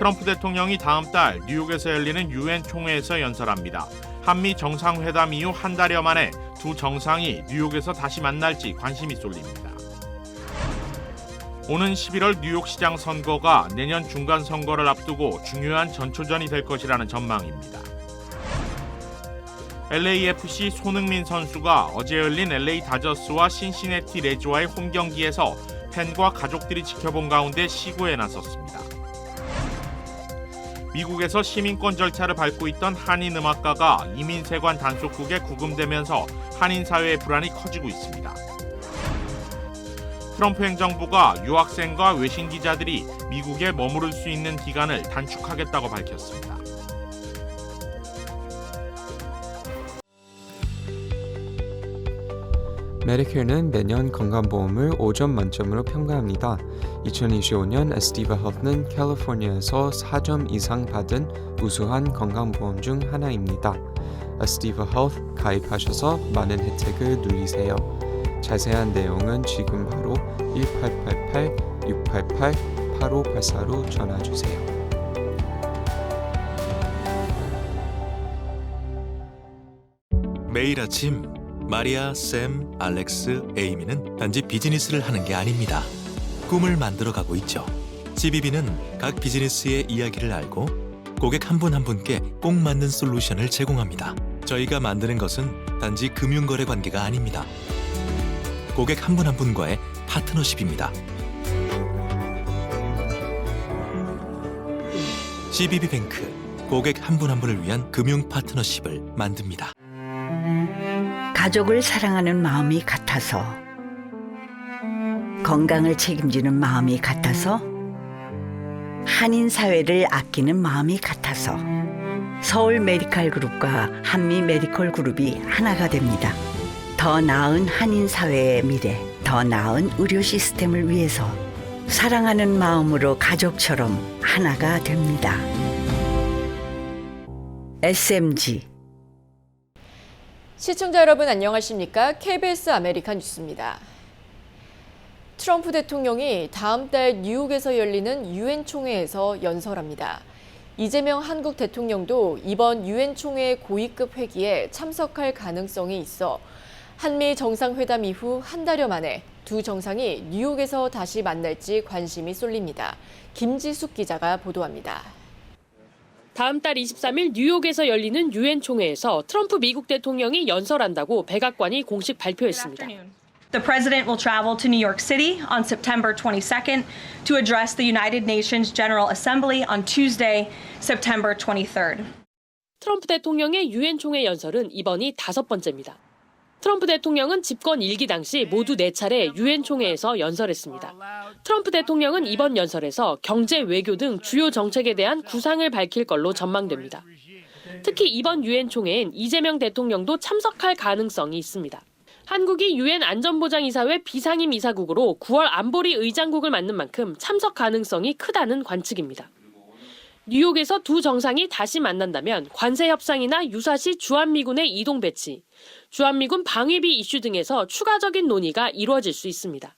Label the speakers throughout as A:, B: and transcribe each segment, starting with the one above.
A: 트럼프 대통령이 다음 달 뉴욕에서 열리는 유엔 총회에서 연설합니다. 한미 정상회담 이후 한 달여 만에 두 정상이 뉴욕에서 다시 만날지 관심이 쏠립니다. 오는 11월 뉴욕시장 선거가 내년 중간 선거를 앞두고 중요한 전초전이 될 것이라는 전망입니다. LAFC 손흥민 선수가 어제 열린 LA 다저스와 신시내티 레즈와의 홈 경기에서 팬과 가족들이 지켜본 가운데 시구에 나섰습니다. 미국에서 시민권 절차를 밟고 있던 한인 음악가가 이민세관 단속국에 구금되면서 한인 사회의 불안이 커지고 있습니다. 트럼프 행정부가 유학생과 외신 기자들이 미국에 머무를 수 있는 기간을 단축하겠다고 밝혔습니다.
B: 메디케어는 매년 건강보험을 5점 만점으로 평가합니다. 2025년 에스티바 헬스는 캘리포니아에서 4점 이상 받은 우수한 건강보험 중 하나입니다. 에스티바 헬스 가입하셔서 많은 혜택을 누리세요. 자세한 내용은 지금 바로 1888-688-8584로 전화주세요.
C: 매일 아침 마리아, 샘, 알렉스, 에이미는 단지 비즈니스를 하는 게 아닙니다. 꿈을 만들어가고 있죠. GBB는 각 비즈니스의 이야기를 알고 고객 한 분 한 분께 꼭 맞는 솔루션을 제공합니다. 저희가 만드는 것은 단지 금융거래 관계가 아닙니다. 고객 한 분 한 분과의 파트너십입니다. GBB뱅크, 고객 한 분 한 분을 위한 금융 파트너십을 만듭니다.
D: 가족을 사랑하는 마음이 같아서, 건강을 책임지는 마음이 같아서, 한인 사회를 아끼는 마음이 같아서 서울 메디컬 그룹과 한미 메디컬 그룹이 하나가 됩니다. 더 나은 한인 사회의 미래, 더 나은 의료 시스템을 위해서 사랑하는 마음으로 가족처럼 하나가 됩니다. SMG.
E: 시청자 여러분 안녕하십니까? KBS 아메리카 뉴스입니다. 트럼프 대통령이 다음 달 뉴욕에서 열리는 유엔 총회에서 연설합니다. 이재명 한국 대통령도 이번 유엔 총회 고위급 회기에 참석할 가능성이 있어 한미 정상회담 이후 한 달여 만에 두 정상이 뉴욕에서 다시 만날지 관심이 쏠립니다. 김지숙 기자가 보도합니다.
F: 다음 달 23일 뉴욕에서 열리는 유엔 총회에서 트럼프 미국 대통령이 연설한다고 백악관이 공식 발표했습니다.
G: The president will travel to New York City on September 22nd to address the United Nations General Assembly on Tuesday, September 23rd.
F: 트럼프 대통령의 유엔 총회 연설은 이번이 5번째입니다. 트럼프 대통령은 집권 1기 당시 모두 4차례 유엔 총회에서 연설했습니다. 트럼프 대통령은 이번 연설에서 경제, 외교 등 주요 정책에 대한 구상을 밝힐 걸로 전망됩니다. 특히 이번 유엔 총회엔 이재명 대통령도 참석할 가능성이 있습니다. 한국이 유엔 안전보장이사회 비상임 이사국으로 9월 안보리 의장국을 맡는 만큼 참석 가능성이 크다는 관측입니다. 뉴욕에서 두 정상이 다시 만난다면 관세 협상이나 유사시 주한미군의 이동 배치, 주한미군 방위비 이슈 등에서 추가적인 논의가 이루어질 수 있습니다.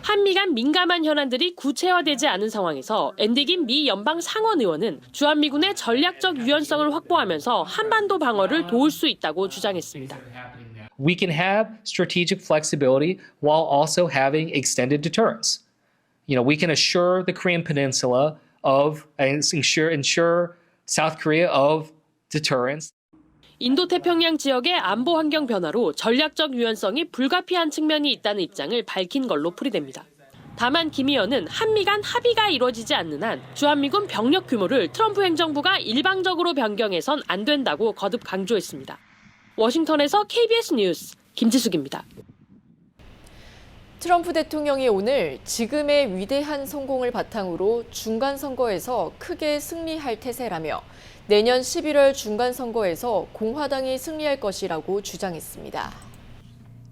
F: 한미 간 민감한 현안들이 구체화되지 않은 상황에서 앤디 김 미 연방 상원 의원은 주한미군의 전략적 유연성을 확보하면서 한반도 방어를 도울 수 있다고 주장했습니다.
H: We can have strategic flexibility while also having extended deterrence. We can assure the Korean Peninsula of and ensure South Korea of deterrence.
F: 인도태평양 지역의 안보 환경 변화로 전략적 유연성이 불가피한 측면이 있다는 입장을 밝힌 걸로 풀이됩니다. 다만 김 의원은 한미 간 합의가 이루어지지 않는 한 주한미군 병력 규모를 트럼프 행정부가 일방적으로 변경해선 안 된다고 거듭 강조했습니다. 워싱턴에서 KBS 뉴스 김지숙입니다.
E: 트럼프 대통령이 오늘 지금의 위대한 성공을 바탕으로 중간선거에서 크게 승리할 태세라며 내년 11월 중간선거에서 공화당이 승리할 것이라고 주장했습니다.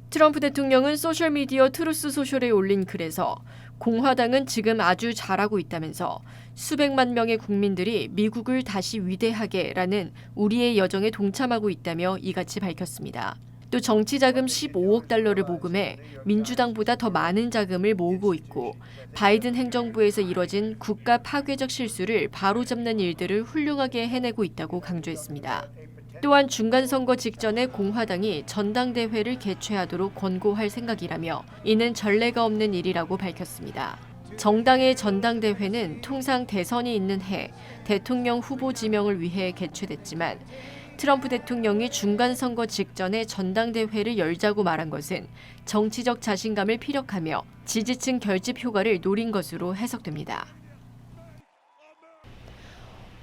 E: 트럼프 대통령은 소셜미디어 트루스 소셜에 올린 글에서 공화당은 지금 아주 잘하고 있다면서 수백만 명의 국민들이 미국을 다시 위대하게라는 우리의 여정에 동참하고 있다며 이같이 밝혔습니다. 또 정치자금 15억 달러를 모금해 민주당보다 더 많은 자금을 모으고 있고 바이든 행정부에서 이뤄진 국가 파괴적 실수를 바로잡는 일들을 훌륭하게 해내고 있다고 강조했습니다. 또한 중간선거 직전에 공화당이 전당대회를 개최하도록 권고할 생각이라며 이는 전례가 없는 일이라고 밝혔습니다. 정당의 전당대회는 통상 대선이 있는 해 대통령 후보 지명을 위해 개최됐지만 트럼프 대통령이 중간선거 직전에 전당대회를 열자고 말한 것은 정치적 자신감을 피력하며 지지층 결집 효과를 노린 것으로 해석됩니다.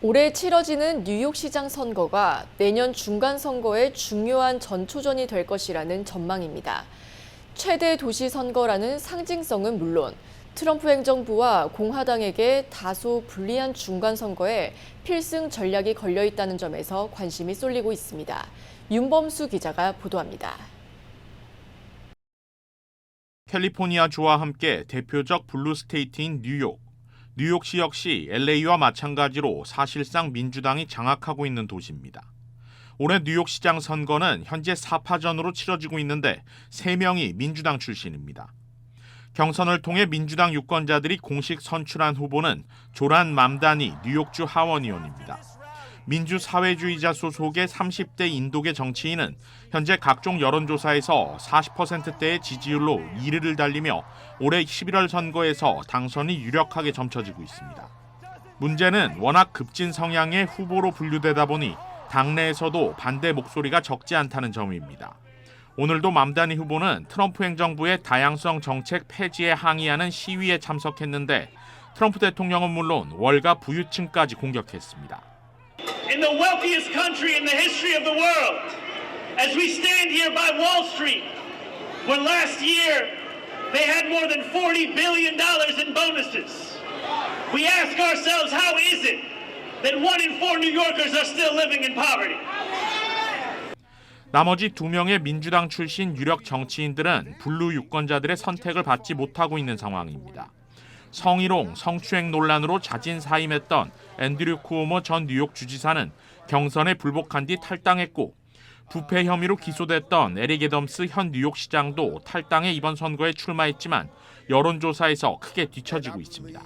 E: 올해 치러지는 뉴욕시장 선거가 내년 중간선거의 중요한 전초전이 될 것이라는 전망입니다. 최대 도시 선거라는 상징성은 물론 트럼프 행정부와 공화당에게 다소 불리한 중간선거에 필승 전략이 걸려 있다는 점에서 관심이 쏠리고 있습니다. 윤범수 기자가 보도합니다.
A: 캘리포니아주와 함께 대표적 블루 스테이트인 뉴욕. 뉴욕시 역시 LA와 마찬가지로 사실상 민주당이 장악하고 있는 도시입니다. 올해 뉴욕시장 선거는 현재 4파전으로 치러지고 있는데 3명이 민주당 출신입니다. 경선을 통해 민주당 유권자들이 공식 선출한 후보는 조란 맘다니 뉴욕주 하원의원입니다. 민주사회주의자 소속의 30대 인도계 정치인은 현재 각종 여론조사에서 40%대의 지지율로 1위를 달리며 올해 11월 선거에서 당선이 유력하게 점쳐지고 있습니다. 문제는 워낙 급진 성향의 후보로 분류되다 보니 당내에서도 반대 목소리가 적지 않다는 점입니다. 오늘도 맘다니 후보는 트럼프 행정부의 다양성 정책 폐지에 항의하는 시위에 참석했는데 트럼프 대통령은 물론 월가 부유층까지 공격했습니다.
I: In the wealthiest country in the history of the world, as we stand here by Wall Street, where last year they had more than $40 billion in bonuses. We ask ourselves, how is it that 1 in 4 New Yorkers are still living in poverty?
A: 나머지 2명의 민주당 출신 유력 정치인들은 블루 유권자들의 선택을 받지 못하고 있는 상황입니다. 성희롱, 성추행 논란으로 자진 사임했던 앤드류 쿠오모 전 뉴욕 주지사는 경선에 불복한 뒤 탈당했고 부패 혐의로 기소됐던 에릭 애덤스 현 뉴욕시장도 탈당해 이번 선거에 출마했지만 여론조사에서 크게 뒤처지고 있습니다.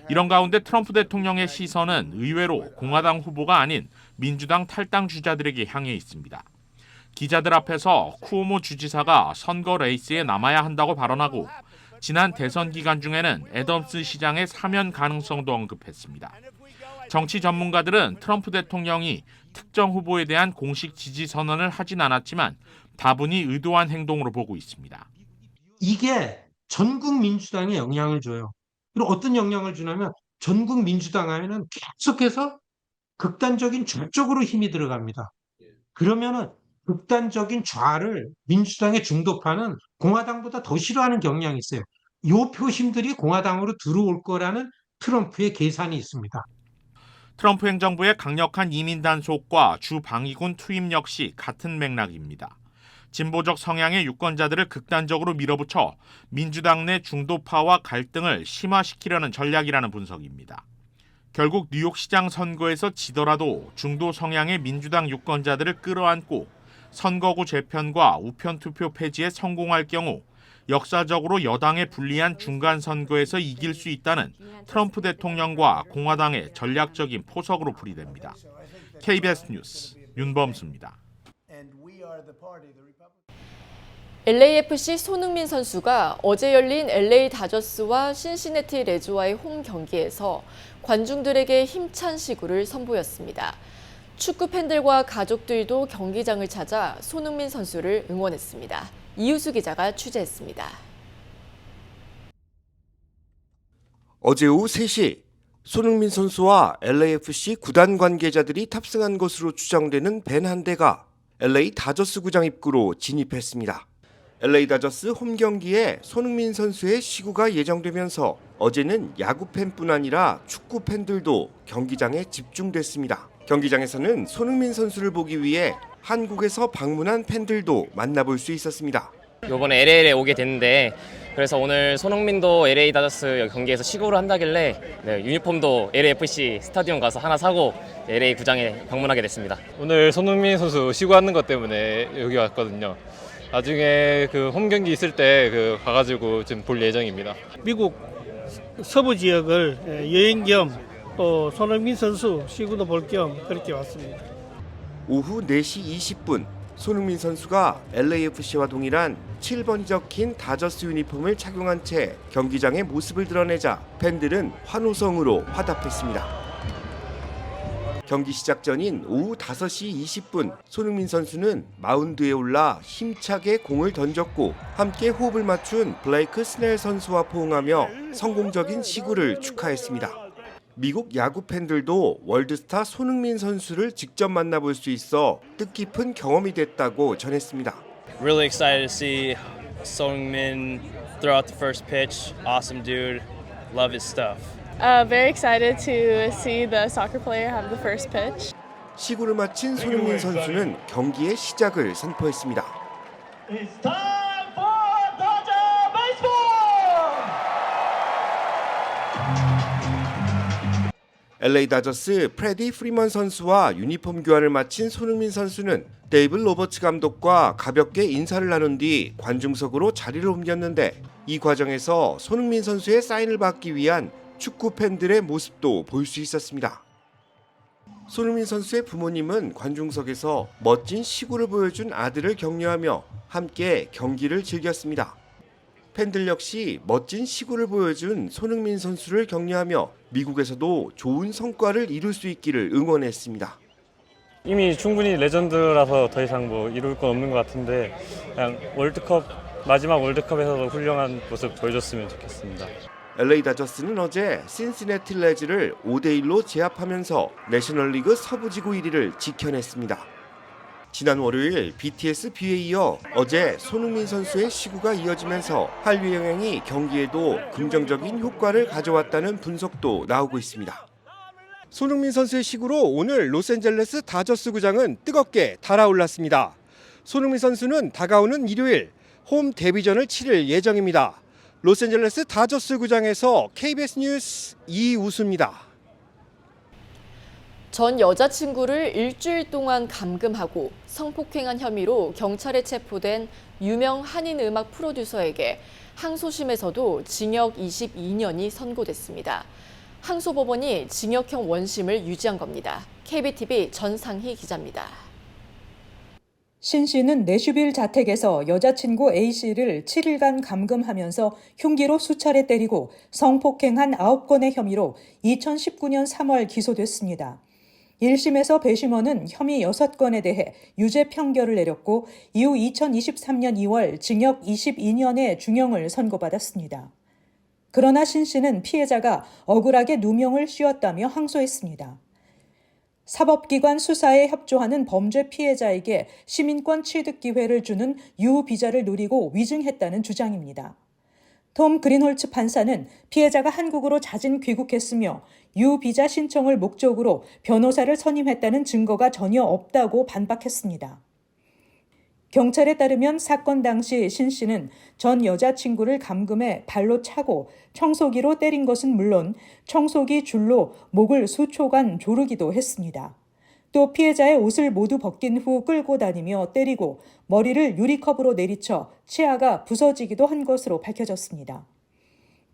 A: 이런 가운데 트럼프 대통령의 시선은 의외로 공화당 후보가 아닌 민주당 탈당 주자들에게 향해 있습니다. 기자들 앞에서 쿠오모 주지사가 선거 레이스에 남아야 한다고 발언하고 지난 대선 기간 중에는 애덤스 시장의 사면 가능성도 언급했습니다. 정치 전문가들은 트럼프 대통령이 특정 후보에 대한 공식 지지 선언을 하진 않았지만 다분히 의도한 행동으로 보고 있습니다.
J: 이게 전국 민주당에 영향을 줘요. 그리고 어떤 영향을 주냐면 전국 민주당 하면은 계속해서 극단적인 좌쪽으로 힘이 들어갑니다. 그러면은 극단적인 좌를 민주당의 중도파는 공화당보다 더 싫어하는 경향이 있어요. 이 표심들이 공화당으로 들어올 거라는 트럼프의 계산이 있습니다.
A: 트럼프 행정부의 강력한 이민 단속과 주 방위군 투입 역시 같은 맥락입니다. 진보적 성향의 유권자들을 극단적으로 밀어붙여 민주당 내 중도파와 갈등을 심화시키려는 전략이라는 분석입니다. 결국 뉴욕시장 선거에서 지더라도 중도 성향의 민주당 유권자들을 끌어안고 선거구 재편과 우편 투표 폐지에 성공할 경우 역사적으로 여당에 불리한 중간 선거에서 이길 수 있다는 트럼프 대통령과 공화당의 전략적인 포석으로 풀이됩니다. KBS 뉴스 윤범수입니다.
E: LAFC 손흥민 선수가 어제 열린 LA 다저스와 신시내티 레즈와의 홈 경기에서 관중들에게 힘찬 시구를 선보였습니다. 축구 팬들과 가족들도 경기장을 찾아 손흥민 선수를 응원했습니다. 이유수 기자가 취재했습니다.
K: 어제 오후 3시 손흥민 선수와 LAFC 구단 관계자들이 탑승한 것으로 추정되는 밴 한 대가 LA 다저스 구장 입구로 진입했습니다. LA 다저스 홈 경기에 손흥민 선수의 시구가 예정되면서 어제는 야구 팬뿐 아니라 축구 팬들도 경기장에 집중됐습니다. 경기장에서는 손흥민 선수를 보기 위해 한국에서 방문한 팬들도 만나볼 수 있었습니다.
L: 이번에 LA에 오게 됐는데 그래서 오늘 손흥민도 LA 다저스 경기에서 시구를 한다길래 유니폼도 LAFC 스타디움 가서 하나 사고 LA 구장에 방문하게 됐습니다.
M: 오늘 손흥민 선수 시구하는 것 때문에 여기 왔거든요. 나중에 홈 경기 있을 때 가가지고 좀 볼 예정입니다.
N: 미국 서부 지역을 여행 겸 또 손흥민 선수 시구도 볼 겸 그렇게 왔습니다.
K: 오후 4시 20분 손흥민 선수가 LAFC와 동일한 7번이 적힌 다저스 유니폼을 착용한 채 경기장의 모습을 드러내자 팬들은 환호성으로 화답했습니다. 경기 시작 전인 오후 5시 20분 손흥민 선수는 마운드에 올라 힘차게 공을 던졌고 함께 호흡을 맞춘 블레이크 스넬 선수와 포옹하며 성공적인 시구를 축하했습니다. 미국 야구 팬들도 월드스타 손흥민 선수를 직접 만나볼 수 있어 뜻깊은 경험이 됐다고 전했습니다.
O: Really excited to see Sungmin throw out the first pitch. Awesome dude. Love his stuff.
P: Very excited to see the soccer player have the first pitch.
K: 시구를 마친 손흥민 선수는 경기의 시작을 선포했습니다.
I: It's time for Dodger Baseball!
K: LA 다저스 프레디 프리먼 선수와 유니폼 교환을 마친 손흥민 선수는 데이브 로버츠 감독과 가볍게 인사를 나눈 뒤 관중석으로 자리를 옮겼는데 이 과정에서 손흥민 선수의 사인을 받기 위한 축구 팬들의 모습도 볼 수 있었습니다. 손흥민 선수의 부모님은 관중석에서 멋진 시구를 보여준 아들을 격려하며 함께 경기를 즐겼습니다. 팬들 역시 멋진 시구를 보여준 손흥민 선수를 격려하며 미국에서도 좋은 성과를 이룰 수 있기를 응원했습니다.
M: 이미 충분히 레전드라서 더 이상 이룰 건 없는 것 같은데 그냥 마지막 월드컵에서도 훌륭한 모습 보여줬으면 좋겠습니다.
K: LA 다저스는 어제 신시내티 레즈를 5대1로 제압하면서 내셔널리그 서부지구 1위를 지켜냈습니다. 지난 월요일 BTS 뷰에 이어 어제 손흥민 선수의 시구가 이어지면서 한류 영향이 경기에도 긍정적인 효과를 가져왔다는 분석도 나오고 있습니다. 손흥민 선수의 시구로 오늘 로스앤젤레스 다저스 구장은 뜨겁게 달아올랐습니다. 손흥민 선수는 다가오는 일요일 홈 데뷔전을 치를 예정입니다. 로스앤젤레스 다저스 구장에서 KBS 뉴스 이우수입니다.
E: 전 여자친구를 일주일 동안 감금하고 성폭행한 혐의로 경찰에 체포된 유명 한인 음악 프로듀서에게 항소심에서도 징역 22년이 선고됐습니다. 항소법원이 징역형 원심을 유지한 겁니다. KBTV 전상희 기자입니다.
Q: 신 씨는 내슈빌 자택에서 여자친구 A 씨를 7일간 감금하면서 흉기로 수차례 때리고 성폭행한 9건의 혐의로 2019년 3월 기소됐습니다. 1심에서 배심원은 혐의 6건에 대해 유죄 판결을 내렸고 이후 2023년 2월 징역 22년의 중형을 선고받았습니다. 그러나 신 씨는 피해자가 억울하게 누명을 씌웠다며 항소했습니다. 사법기관 수사에 협조하는 범죄 피해자에게 시민권 취득 기회를 주는 유후 비자를 누리고 위증했다는 주장입니다. 톰 그린홀츠 판사는 피해자가 한국으로 자진 귀국했으며 유후 비자 신청을 목적으로 변호사를 선임했다는 증거가 전혀 없다고 반박했습니다. 경찰에 따르면 사건 당시 신 씨는 전 여자친구를 감금해 발로 차고 청소기로 때린 것은 물론 청소기 줄로 목을 수초간 조르기도 했습니다. 또 피해자의 옷을 모두 벗긴 후 끌고 다니며 때리고 머리를 유리컵으로 내리쳐 치아가 부서지기도 한 것으로 밝혀졌습니다.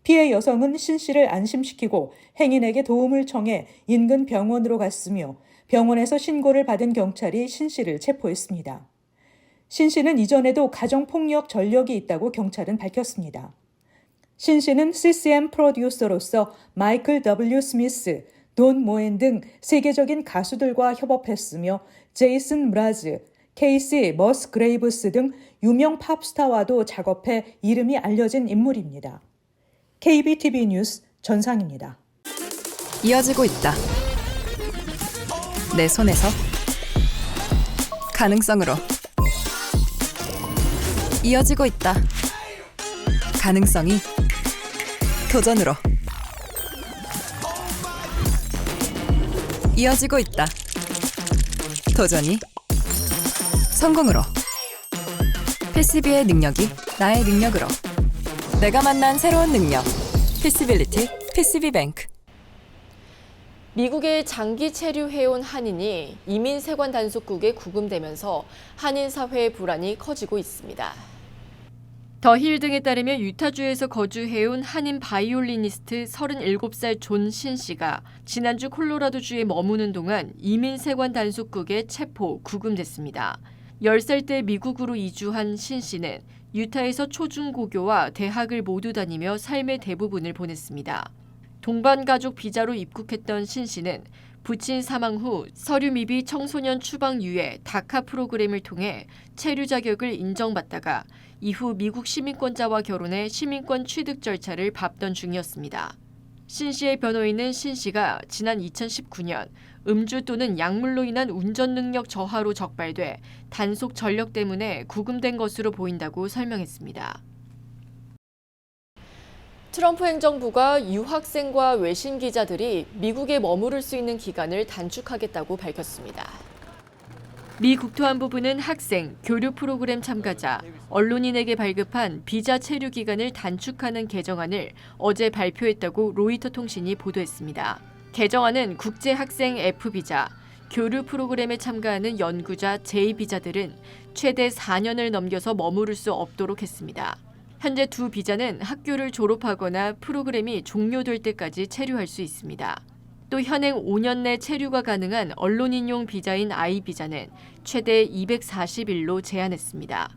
Q: 피해 여성은 신 씨를 안심시키고 행인에게 도움을 청해 인근 병원으로 갔으며 병원에서 신고를 받은 경찰이 신 씨를 체포했습니다. 신 씨는 이전에도 가정폭력 전력이 있다고 경찰은 밝혔습니다. 신 씨는 CCM 프로듀서로서 마이클 W. 스미스, 돈 모엔 등 세계적인 가수들과 협업했으며 제이슨 브라즈, 케이시 머스그레이브스 등 유명 팝스타와도 작업해 이름이 알려진 인물입니다. KBTV 뉴스 전상입니다.
R: 이어지고 있다. 내 손에서 가능성으로 이어지고 있다. 가능성이 도전으로 이어지고 있다. 도전이 성공으로. 패시비의 능력이 나의 능력으로. 내가 만난 새로운 능력. 피시빌리티 PCB뱅크.
E: 미국에 장기 체류해온 한인이 이민 세관 단속국에 구금되면서 한인 사회의 불안이 커지고 있습니다. 더 힐 등에 따르면 유타주에서 거주해온 한인 바이올리니스트 37살 존 신 씨가 지난주 콜로라도주에 머무는 동안 이민 세관 단속국에 체포, 구금됐습니다. 10살 때 미국으로 이주한 신 씨는 유타에서 초중고교와 대학을 모두 다니며 삶의 대부분을 보냈습니다. 동반 가족 비자로 입국했던 신 씨는 부친 사망 후 서류 미비 청소년 추방 유예 다카 프로그램을 통해 체류 자격을 인정받다가 이후 미국 시민권자와 결혼해 시민권 취득 절차를 밟던 중이었습니다. 신 씨의 변호인은 신 씨가 지난 2019년 음주 또는 약물로 인한 운전 능력 저하로 적발돼 단속 전력 때문에 구금된 것으로 보인다고 설명했습니다. 트럼프 행정부가 유학생과 외신 기자들이 미국에 머무를 수 있는 기간을 단축하겠다고 밝혔습니다. 미 국토안보부는 학생, 교류 프로그램 참가자, 언론인에게 발급한 비자 체류 기간을 단축하는 개정안을 어제 발표했다고 로이터 통신이 보도했습니다. 개정안은 국제 학생 F비자, 교류 프로그램에 참가하는 연구자 J비자들은 최대 4년을 넘겨서 머무를 수 없도록 했습니다. 현재 두 비자는 학교를 졸업하거나 프로그램이 종료될 때까지 체류할 수 있습니다. 또 현행 5년 내 체류가 가능한 언론인용 비자인 I비자는 최대 240일로 제한했습니다.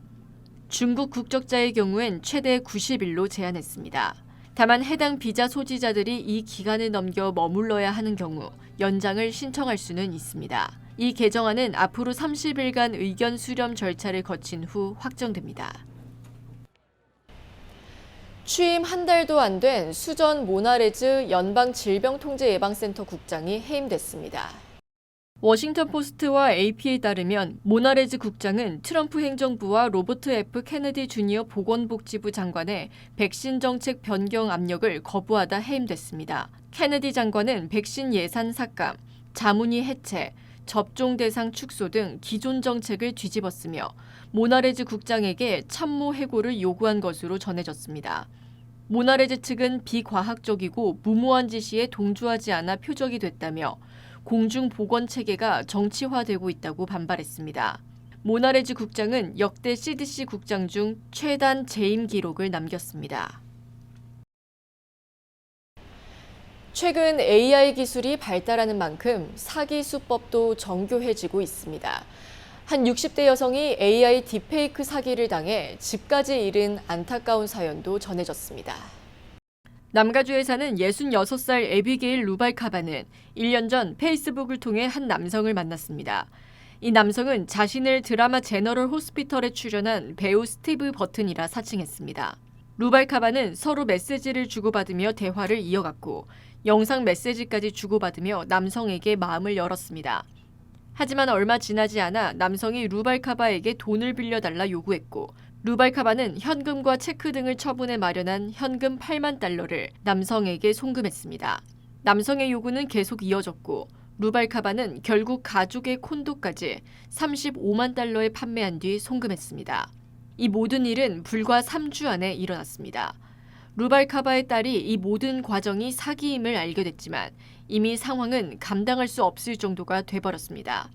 E: 중국 국적자의 경우엔 최대 90일로 제한했습니다. 다만 해당 비자 소지자들이 이 기간을 넘겨 머물러야 하는 경우 연장을 신청할 수는 있습니다. 이 개정안은 앞으로 30일간 의견 수렴 절차를 거친 후 확정됩니다. 취임 한 달도 안 된 수전 모나레즈 연방질병통제예방센터 국장이 해임됐습니다. 워싱턴 포스트와 AP에 따르면 모나레즈 국장은 트럼프 행정부와 로버트 F 케네디 주니어 보건복지부 장관의 백신 정책 변경 압력을 거부하다 해임됐습니다. 케네디 장관은 백신 예산 삭감, 자문위 해체, 접종 대상 축소 등 기존 정책을 뒤집었으며 모나레즈 국장에게 참모 해고를 요구한 것으로 전해졌습니다. 모나레즈 측은 비과학적이고 무모한 지시에 동조하지 않아 표적이 됐다며 공중보건체계가 정치화되고 있다고 반발했습니다. 모나레즈 국장은 역대 CDC 국장 중 최단 재임 기록을 남겼습니다. 최근 AI 기술이 발달하는 만큼 사기 수법도 정교해지고 있습니다. 한 60대 여성이 AI 딥페이크 사기를 당해 집까지 잃은 안타까운 사연도 전해졌습니다. 남가주에 사는 66살 에비게일 루발카바는 1년 전 페이스북을 통해 한 남성을 만났습니다. 이 남성은 자신을 드라마 제너럴 호스피털에 출연한 배우 스티브 버튼이라 사칭했습니다. 루발카바는 서로 메시지를 주고받으며 대화를 이어갔고 영상 메시지까지 주고받으며 남성에게 마음을 열었습니다. 하지만 얼마 지나지 않아 남성이 루발카바에게 돈을 빌려달라 요구했고 루발카바는 현금과 체크 등을 처분해 마련한 현금 8만 달러를 남성에게 송금했습니다. 남성의 요구는 계속 이어졌고 루발카바는 결국 가족의 콘도까지 35만 달러에 판매한 뒤 송금했습니다. 이 모든 일은 불과 3주 안에 일어났습니다. 루발카바의 딸이 이 모든 과정이 사기임을 알게 됐지만 이미 상황은 감당할 수 없을 정도가 돼버렸습니다.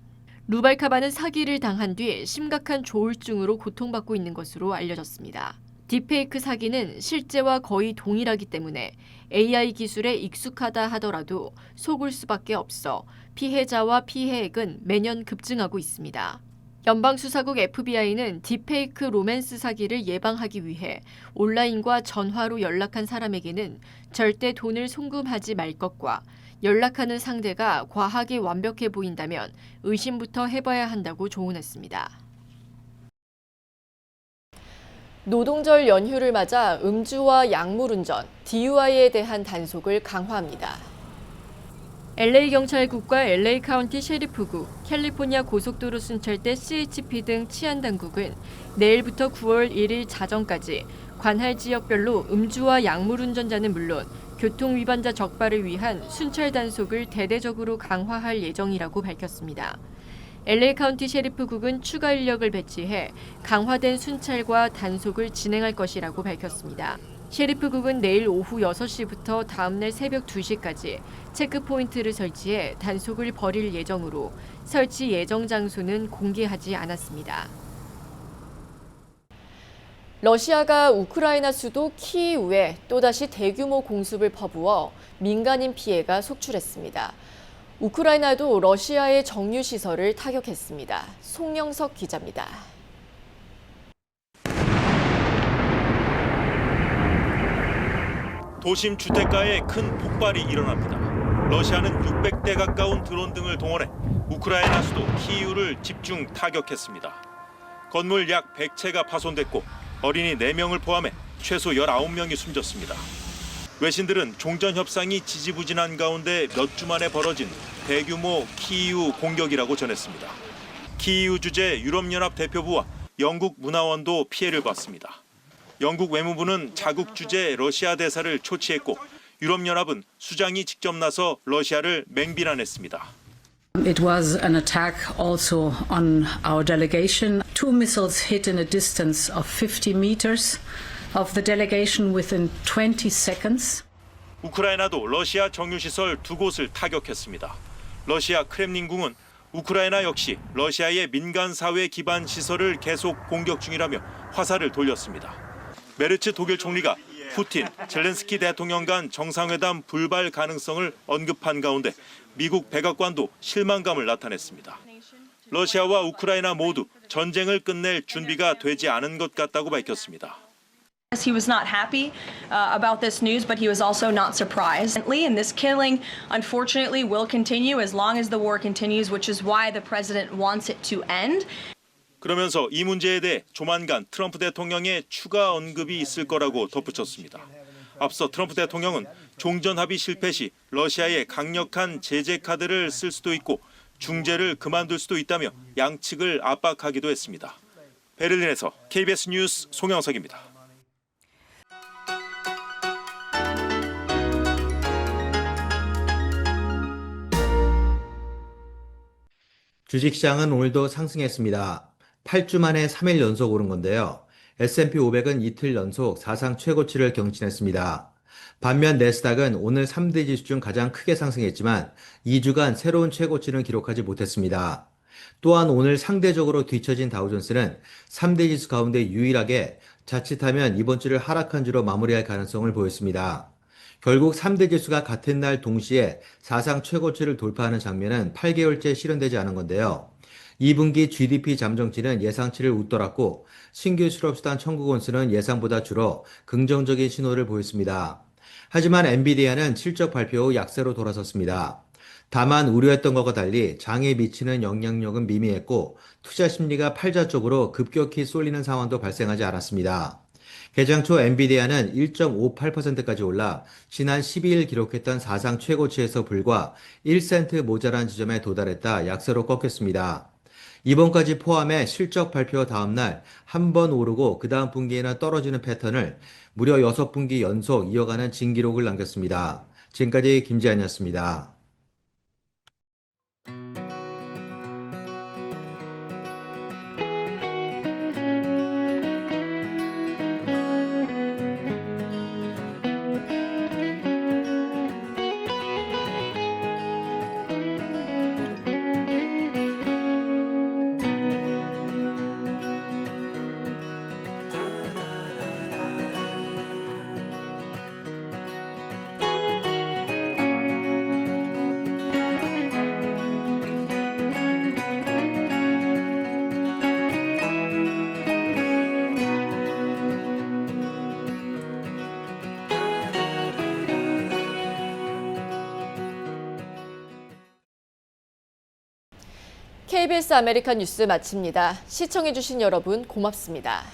E: 루발카바는 사기를 당한 뒤 심각한 조울증으로 고통받고 있는 것으로 알려졌습니다. 딥페이크 사기는 실제와 거의 동일하기 때문에 AI 기술에 익숙하다 하더라도 속을 수밖에 없어 피해자와 피해액은 매년 급증하고 있습니다. 연방수사국 FBI는 딥페이크 로맨스 사기를 예방하기 위해 온라인과 전화로 연락한 사람에게는 절대 돈을 송금하지 말 것과 연락하는 상대가 과하게 완벽해 보인다면 의심부터 해봐야 한다고 조언했습니다. 노동절 연휴를 맞아 음주와 약물운전, DUI에 대한 단속을 강화합니다. LA 경찰국과 LA 카운티 셰리프국, 캘리포니아 고속도로 순찰대 CHP 등 치안당국은 내일부터 9월 1일 자정까지 관할 지역별로 음주와 약물운전자는 물론 교통위반자 적발을 위한 순찰 단속을 대대적으로 강화할 예정이라고 밝혔습니다. LA 카운티 셰리프국은 추가 인력을 배치해 강화된 순찰과 단속을 진행할 것이라고 밝혔습니다. 셰리프국은 내일 오후 6시부터 다음날 새벽 2시까지 체크포인트를 설치해 단속을 벌일 예정으로 설치 예정 장소는 공개하지 않았습니다. 러시아가 우크라이나 수도 키이우에 또다시 대규모 공습을 퍼부어 민간인 피해가 속출했습니다. 우크라이나도 러시아의 정유시설을 타격했습니다. 송영석 기자입니다.
S: 도심 주택가에 큰 폭발이 일어납니다. 러시아는 600대 가까운 드론 등을 동원해 우크라이나 수도 키이우를 집중 타격했습니다. 건물 약 100채가 파손됐고 어린이 4명을 포함해 최소 19명이 숨졌습니다. 외신들은 종전 협상이 지지부진한 가운데 몇 주 만에 벌어진 대규모 키이우 공격이라고 전했습니다. 키이우 주재 유럽연합 대표부와 영국 문화원도 피해를 봤습니다. 영국 외무부는 자국 주재 러시아 대사를 초치했고 유럽연합은 수장이 직접 나서 러시아를 맹비난했습니다.
T: It was an attack also on our delegation. 2 missiles hit in a distance of 50 meters of the delegation within 20 seconds.
S: 우크라이나도 러시아 정유시설 2곳을 타격했습니다. 러시아 크렘린궁은 우크라이나 역시 러시아의 민간 사회 기반 시설을 계속 공격 중이라며 화살을 돌렸습니다. 메르츠 독일 총리가 푸틴, 젤렌스키 대통령 간 정상회담 불발 가능성을 언급한 가운데 미국 백악관도 실망감을 나타냈습니다. 러시아와 우크라이나 모두 전쟁을 끝낼 준비가 되지 않은 것 같다고 밝혔습니다.
G: He was not happy about this news, but he was also not surprised. And this killing, unfortunately, will continue as long as the war continues, which is why the president wants it to end.
S: 그러면서 이 문제에 대해 조만간 트럼프 대통령의 추가 언급이 있을 거라고 덧붙였습니다. 앞서 트럼프 대통령은 종전 합의 실패 시 러시아에 강력한 제재 카드를 쓸 수도 있고 중재를 그만둘 수도 있다며 양측을 압박하기도 했습니다. 베를린에서 KBS 뉴스 송영석입니다.
U: 주식시장은 오늘도 상승했습니다. 8주 만에 3일 연속 오른 건데요. S&P 500은 이틀 연속 사상 최고치를 경신했습니다. 반면 내스닥은 오늘 3대 지수 중 가장 크게 상승했지만 2주간 새로운 최고치는 기록하지 못했습니다. 또한 오늘 상대적으로 뒤처진 다우존스는 3대 지수 가운데 유일하게 자칫하면 이번 주를 하락한 주로 마무리할 가능성을 보였습니다. 결국 3대 지수가 같은 날 동시에 사상 최고치를 돌파하는 장면은 8개월째 실현되지 않은 건데요. 2분기 GDP 잠정치는 예상치를 웃돌았고 신규 실업수당 청구 건수는 예상보다 줄어 긍정적인 신호를 보였습니다. 하지만 엔비디아는 실적 발표 후 약세로 돌아섰습니다. 다만 우려했던 것과 달리 장에 미치는 영향력은 미미했고 투자 심리가 팔자 쪽으로 급격히 쏠리는 상황도 발생하지 않았습니다. 개장 초 엔비디아는 1.58%까지 올라 지난 12일 기록했던 사상 최고치에서 불과 1센트 모자란 지점에 도달했다 약세로 꺾였습니다. 이번까지 포함해 실적 발표 다음 날 한 번 오르고 그 다음 분기에는 떨어지는 패턴을 무려 6분기 연속 이어가는 진기록을 남겼습니다. 지금까지 김지한이었습니다.
E: KBS 아메리칸 뉴스 마칩니다. 시청해주신 여러분 고맙습니다.